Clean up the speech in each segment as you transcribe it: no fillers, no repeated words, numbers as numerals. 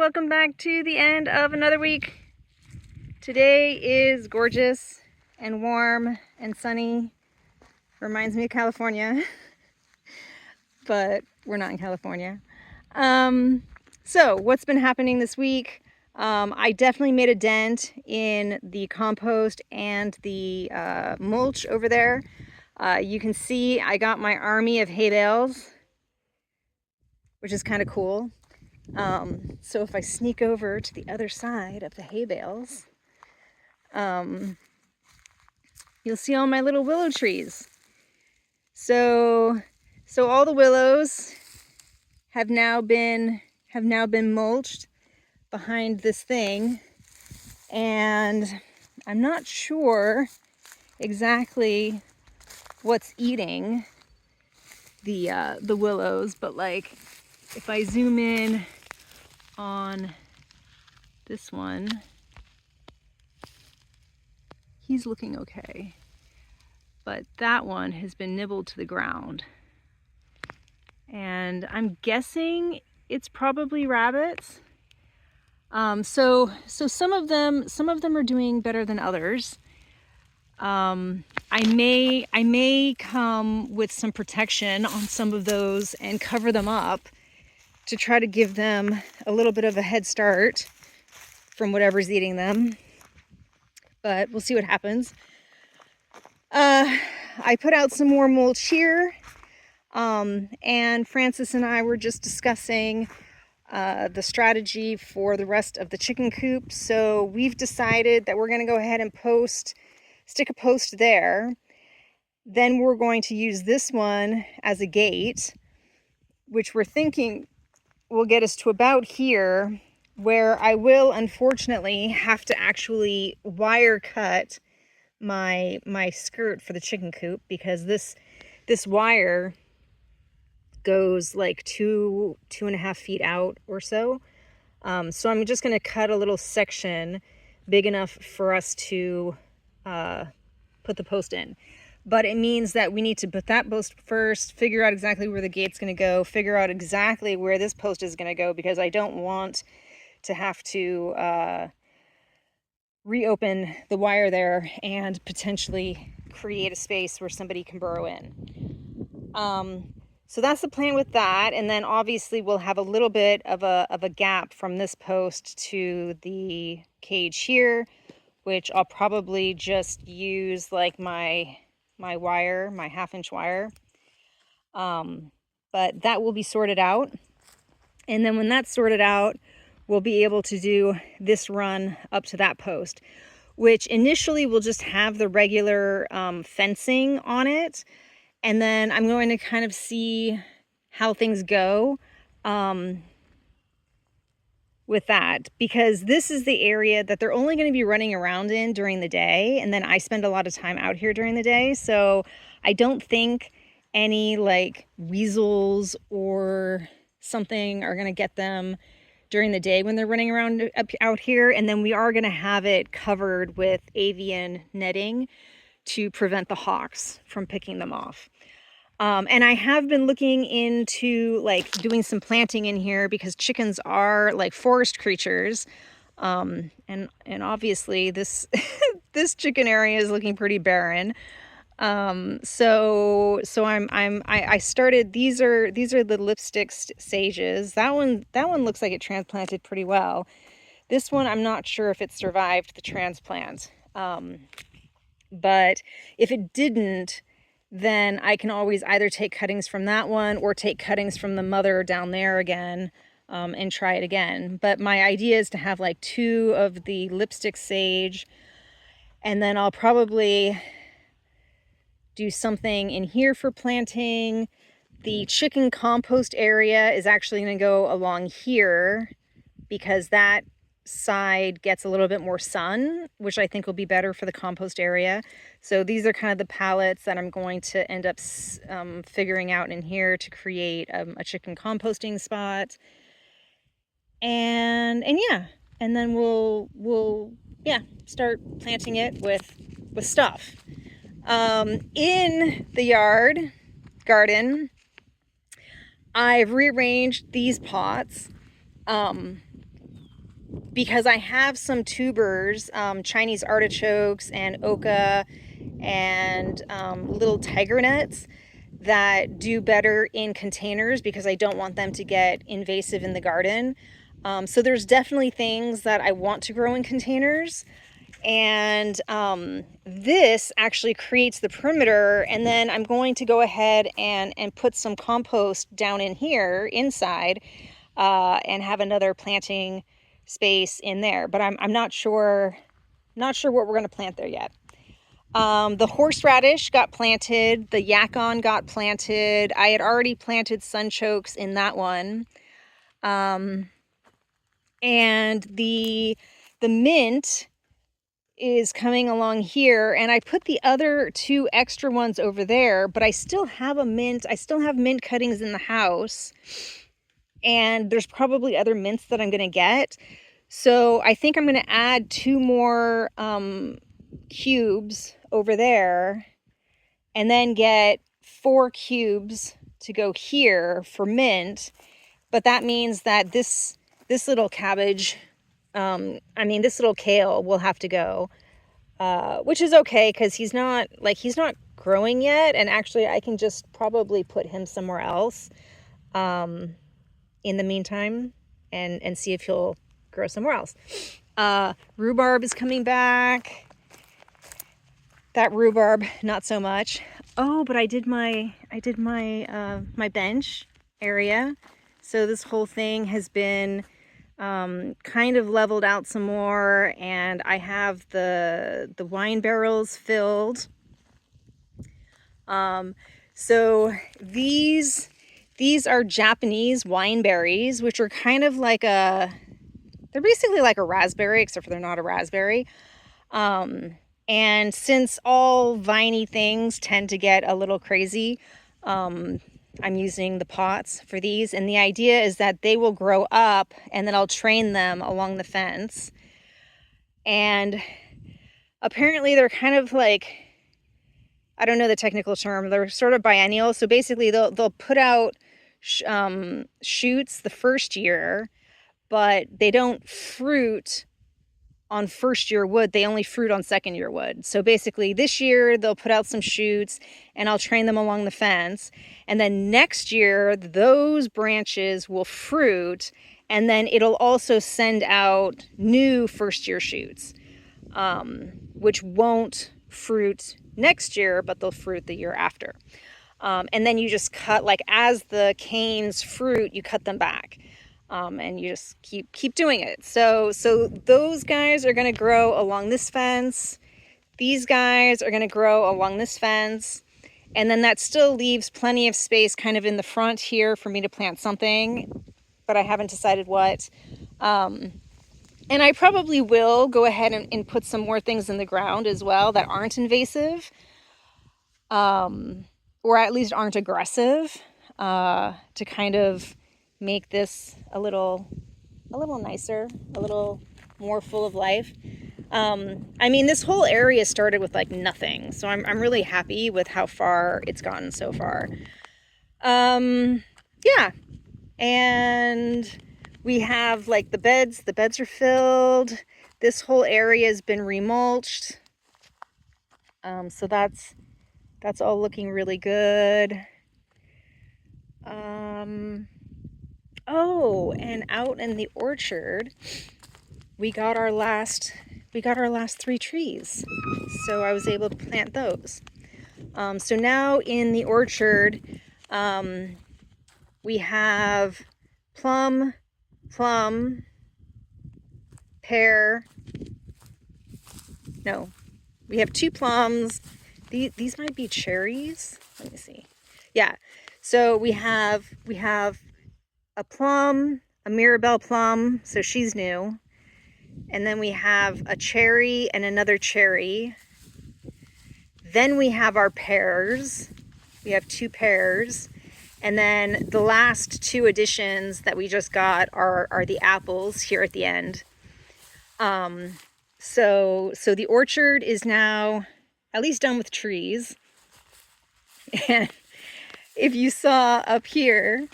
welcome back to the end of another week. Today is gorgeous and warm and sunny. Reminds me of California, but we're not in California. So what's been happening this week? I definitely made a dent in the compost and the mulch over there. You can see I got my army of hay bales, which is kind of cool. So if I sneak over to the other side of the hay bales, you'll see all my little willow trees. So all the willows have now been mulched behind this thing, and I'm not sure exactly what's eating the willows, but like if I zoom in on this one, he's looking okay, but that one has been nibbled to the ground, and I'm guessing it's probably rabbits. So some of them are doing better than others. I may come with some protection on some of those and cover them up to try to give them a little bit of a head start from whatever's eating them, but we'll see what happens. I put out some more mulch here, and Francis and I were just discussing the strategy for the rest of the chicken coop. So we've decided that we're going to go ahead and stick a post there. Then we're going to use this one as a gate, which we're thinking will get us to about here, where I will unfortunately have to actually wire cut my skirt for the chicken coop, because this wire goes like 2.5 feet out or so. So I'm just going to cut a little section big enough for us to put the post in. But it means that we need to put that post first, figure out exactly where the gate's going to go, figure out exactly where this post is going to go, because I don't want to have to reopen the wire there and potentially create a space where somebody can burrow in. So that's the plan with that. And then obviously we'll have a little bit of a gap from this post to the cage here, which I'll probably just use like my wire, my 1/2-inch wire. But that will be sorted out. And then when that's sorted out, we'll be able to do this run up to that post, which initially will just have the regular fencing on it. And then I'm going to kind of see how things go with that, because this is the area that they're only going to be running around in during the day, and then I spend a lot of time out here during the day. So I don't think any like weasels or something are going to get them during the day when they're running around out here. And then we are going to have it covered with avian netting to prevent the hawks from picking them off. And I have been looking into like doing some planting in here, because chickens are like forest creatures. And obviously this this chicken area is looking pretty barren. So I started, these are the lipstick sages. That one looks like it transplanted pretty well. This one, I'm not sure if it survived the transplant. But if it didn't, then I can always either take cuttings from that one or take cuttings from the mother down there again, and try it again. But my idea is to have like 2 of the lipstick sage, and then I'll probably do something in here for planting. The chicken compost area is actually going to go along here, because that side gets a little bit more sun, which I think will be better for the compost area. So these are kind of the pallets that I'm going to end up figuring out in here to create a chicken composting spot. And yeah, and then we'll start planting it with stuff. In the garden, I've rearranged these pots. because I have some tubers, Chinese artichokes and oca and little tiger nuts that do better in containers because I don't want them to get invasive in the garden. So there's definitely things that I want to grow in containers. And this actually creates the perimeter, and then I'm going to go ahead and put some compost down in here inside and have another planting space in there, but I'm not sure what we're going to plant there yet. The horseradish got planted, the yacon got planted. I had already planted sunchokes in that one. And the mint is coming along here, and I put the other 2 extra ones over there, but I still have mint cuttings in the house, and there's probably other mints that I'm going to get. So I think I'm going to add 2 more cubes over there, and then get 4 cubes to go here for mint. But that means that this little cabbage, this little kale will have to go, which is okay because he's not growing yet, and actually I can just probably put him somewhere else in the meantime and see if he'll grow somewhere else. Rhubarb is coming back. That rhubarb, not so much. Oh, but I did my my bench area. So this whole thing has been kind of leveled out some more, and I have the wine barrels filled. So these are Japanese wine berries, which are kind of like they're basically like a raspberry, except for they're not a raspberry. And since all viney things tend to get a little crazy, I'm using the pots for these, and the idea is that they will grow up, and then I'll train them along the fence. And apparently they're kind of like, I don't know the technical term, they're sort of biennial. So basically they'll put out shoots the first year, but they don't fruit on first year wood, they only fruit on second year wood. So basically this year they'll put out some shoots, and I'll train them along the fence, and then next year those branches will fruit, and then it'll also send out new first year shoots, which won't fruit next year, but they'll fruit the year after. And then you just cut, like as the canes fruit, you cut them back. And you just keep doing it. So those guys are going to grow along this fence. These guys are going to grow along this fence. And then that still leaves plenty of space kind of in the front here for me to plant something, but I haven't decided what. And I probably will go ahead and put some more things in the ground as well that aren't invasive, or at least aren't aggressive, to kind of make this a little nicer, a little more full of life. This whole area started with like nothing, so I'm really happy with how far it's gotten so far. Yeah, and we have like the beds are filled. This whole area has been remulched. So that's all looking really good. Oh, and out in the orchard, we got our last 3 trees. So I was able to plant those. So now in the orchard, we have plum, pear. No, we have 2 plums. These might be cherries. Let me see. Yeah. So we have a plum, a Mirabelle plum, so she's new. And then we have a cherry and another cherry. Then we have our pears. We have 2 pears. And then the last 2 additions that we just got are the apples here at the end. So the orchard is now at least done with trees. And if you saw up here,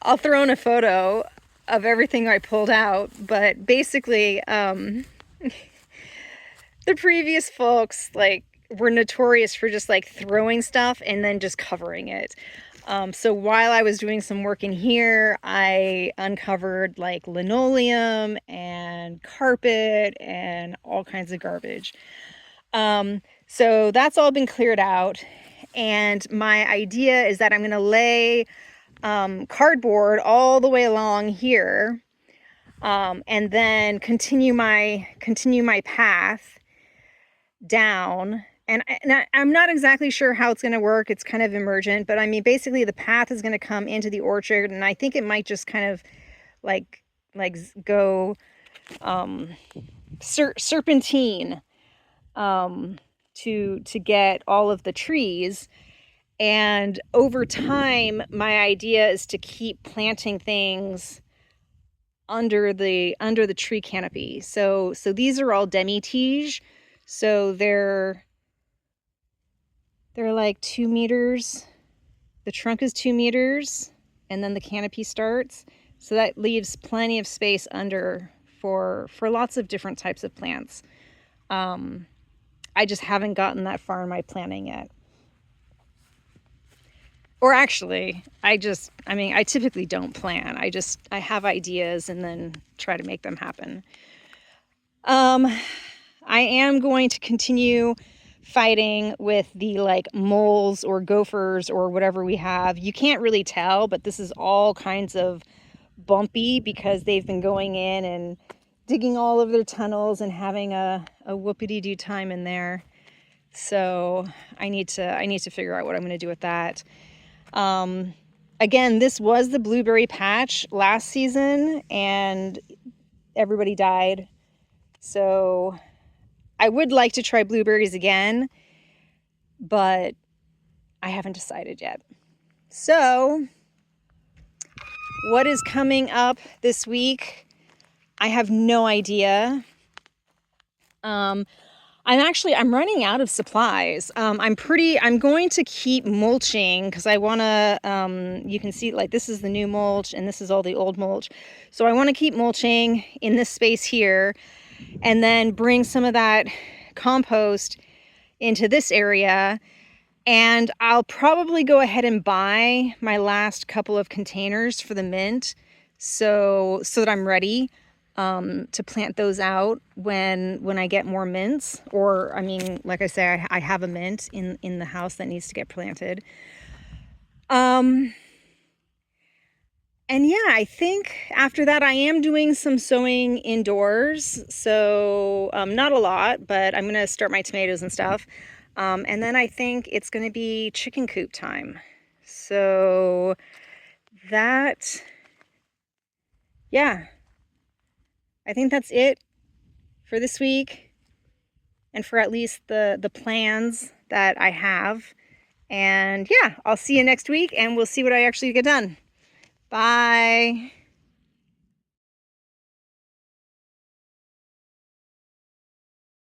I'll throw in a photo. of everything I pulled out. But basically, the previous folks were notorious for just throwing stuff and then just covering it. So while I was doing some work in here, I uncovered linoleum and carpet and all kinds of garbage. So that's all been cleared out. And my idea is that I'm going to lay cardboard all the way along here, and then continue my path down. And I'm not exactly sure how it's going to work. It's kind of emergent, but I mean, basically the path is going to come into the orchard, and I think it might just kind of go serpentine to get all of the trees. And over time, my idea is to keep planting things under the tree canopy. So these are all demi-tige. So they're like 2 meters. The trunk is 2 meters, and then the canopy starts. So that leaves plenty of space under for lots of different types of plants. I just haven't gotten that far in my planning yet. Or actually, I typically don't plan. I have ideas and then try to make them happen. I am going to continue fighting with the moles or gophers or whatever we have. You can't really tell, but this is all kinds of bumpy because they've been going in and digging all of their tunnels and having a whoopity-doo time in there. So I need to figure out what I'm going to do with that. Again, this was the blueberry patch last season and everybody died. So I would like to try blueberries again, but I haven't decided yet. So what is coming up this week? I have no idea. I'm running out of supplies. I'm going to keep mulching because I want to, you can see this is the new mulch and this is all the old mulch. So I want to keep mulching in this space here and then bring some of that compost into this area. And I'll probably go ahead and buy my last couple of containers for the mint so that I'm ready to plant those out when I get more mints. Or, I mean, like I say, I have a mint in the house that needs to get planted. And yeah, I think after that I am doing some sowing indoors. So not a lot, but I'm going to start my tomatoes and stuff. And then I think it's going to be chicken coop time. So that, yeah, I think that's it for this week and for at least the plans that I have. And yeah, I'll see you next week and we'll see what I actually get done. Bye.